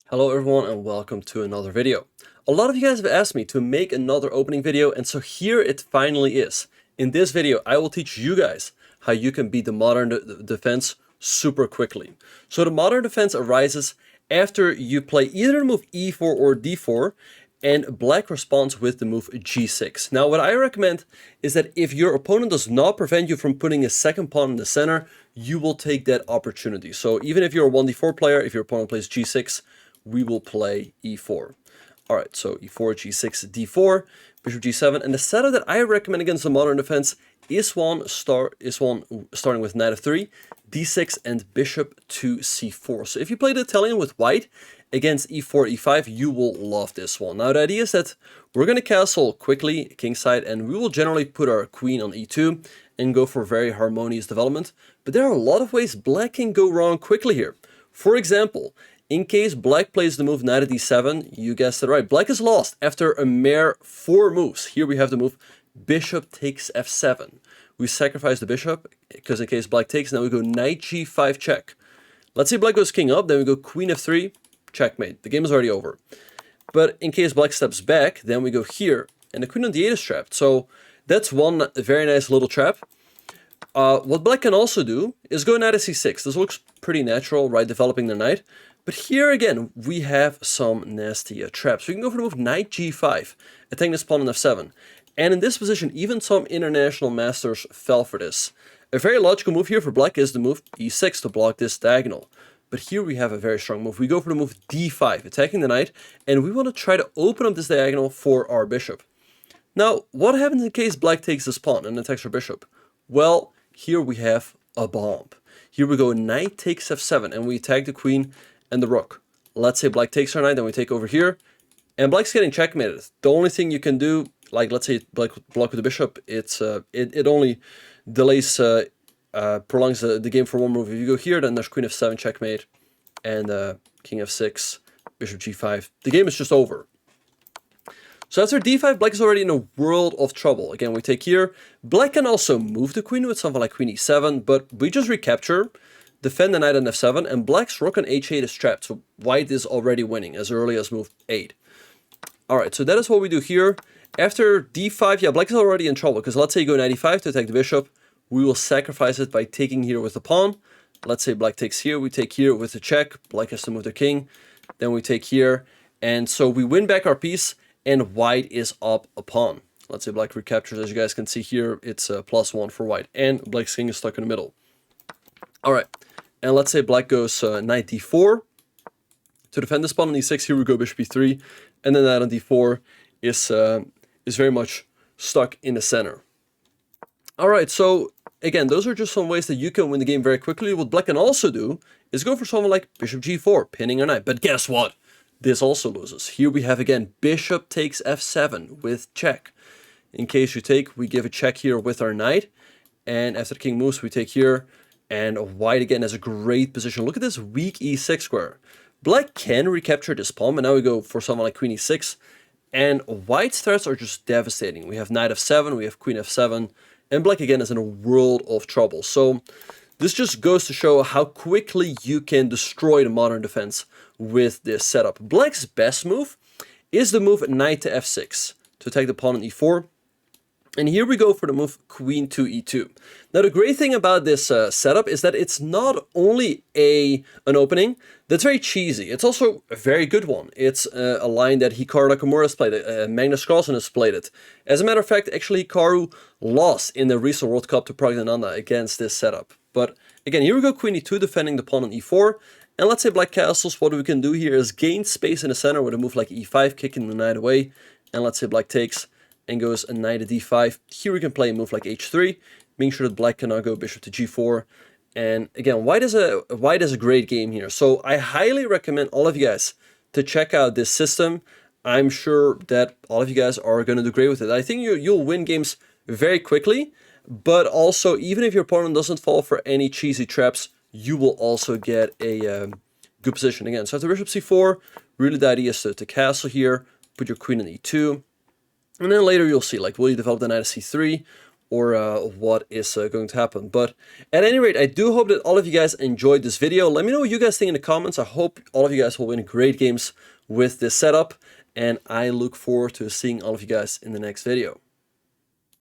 Hello everyone and welcome to another video. A lot of you guys have asked me to make another opening video, and so here it finally is. In this video I will teach you guys how you can beat the modern defense super quickly. So the modern defense arises after you play either the move e4 or d4 and black responds with the move g6. Now what I recommend is that if your opponent does not prevent you from putting a second pawn in the center, you will take that opportunity. So even if you're a 1d4 player, if your opponent plays g6, we will play e4. Alright, so e4, g6, d4, bishop g7, and the setup that I recommend against the modern defense is one starting with knight f3, d6, and bishop to c4. So if you play the Italian with white against e4, e5, you will love this one. Now the idea is that we're going to castle quickly kingside, and we will generally put our queen on e2 and go for very harmonious development. But there are a lot of ways black can go wrong quickly here. For example, in case black plays the move knight at d7, you guessed it right, black is lost after a mere 4 moves. Here we have the move bishop takes f7. We sacrifice the bishop, because in case black takes, now we go knight g5 check. Let's say black goes king up, then we go queen f3, checkmate. The game is already over. But in case black steps back, then we go here, and the queen on d8 is trapped. So that's one very nice little trap. What black can also do is go knight at c6. This looks pretty natural, right, developing the knight. But here again, we have some nasty traps. We can go for the move knight g5, attacking this pawn on f7. And in this position, even some international masters fell for this. A very logical move here for black is the move e6 to block this diagonal. But here we have a very strong move. We go for the move d5, attacking the knight, and we want to try to open up this diagonal for our bishop. Now, what happens in case black takes this pawn and attacks our bishop? Well, here we have a bomb. Here we go knight takes f7, and we attack the queen and the rook. Let's say black takes our knight, then we take over here, and black's getting checkmated. The only thing you can do, like let's say black block with the bishop, it only delays, prolongs the game for one move. If you go here, then there's queen f7 checkmate, and king f6, bishop g5. The game is just over. So after d5, black is already in a world of trouble. Again, we take here. Black can also move the queen with something like queen e7, but we just recapture, defend the knight on f7, and black's rook on h8 is trapped, so white is already winning as early as move 8. Alright, so that is what we do here. After d5, yeah, black is already in trouble, because let's say you go knight e5 to attack the bishop. We will sacrifice it by taking here with the pawn. Let's say black takes here, we take here with the check. Black has to move the king. Then we take here, and so we win back our piece, and white is up a pawn. Let's say black recaptures. As you guys can see here, it's a +1 for white, and black's king is stuck in the middle. Alright, and let's say black goes knight d4. To defend this pawn on e6, here we go bishop e3, and then knight on d4 is very much stuck in the center. Alright, so again, those are just some ways that you can win the game very quickly. What black can also do is go for something like bishop g4, pinning a knight. But guess what? This also loses. Here we have again bishop takes f7 with check. In case you take, we give a check here with our knight, and after the king moves, we take here. And white again has a great position. Look at this weak e6 square. Black can recapture this pawn, but now we go for something like queen e6. And white's threats are just devastating. We have knight f7, we have queen f7, and black again is in a world of trouble. So this just goes to show how quickly you can destroy the modern defense with this setup. Black's best move is the move knight to f6 to attack the pawn on e4. And here we go for the move queen to e2. Now the great thing about this setup is that it's not only an opening that's very cheesy, it's also a very good one. It's a line that Hikaru Nakamura has played, Magnus Carlsen has played it. As a matter of fact, actually Hikaru lost in the recent World Cup to Pragnananda against this setup. But again, here we go queen e2, defending the pawn on e4. And let's say black castles, what we can do here is gain space in the center with a move like e5, kicking the knight away. And let's say black takes and goes a knight to d5. Here we can play a move like h3, making sure that black cannot go bishop to g4. And again, white is a great game here. So I highly recommend all of you guys to check out this system. I'm sure that all of you guys are going to do great with it. I think you'll win games very quickly, but also even if your opponent doesn't fall for any cheesy traps, you will also get a good position. Again, so after bishop c4, really the idea is to castle here, put your queen on e2. And then later you'll see, like, will you develop the knight to c3, or what is going to happen. But at any rate, I do hope that all of you guys enjoyed this video. Let me know what you guys think in the comments. I hope all of you guys will win great games with this setup, and I look forward to seeing all of you guys in the next video.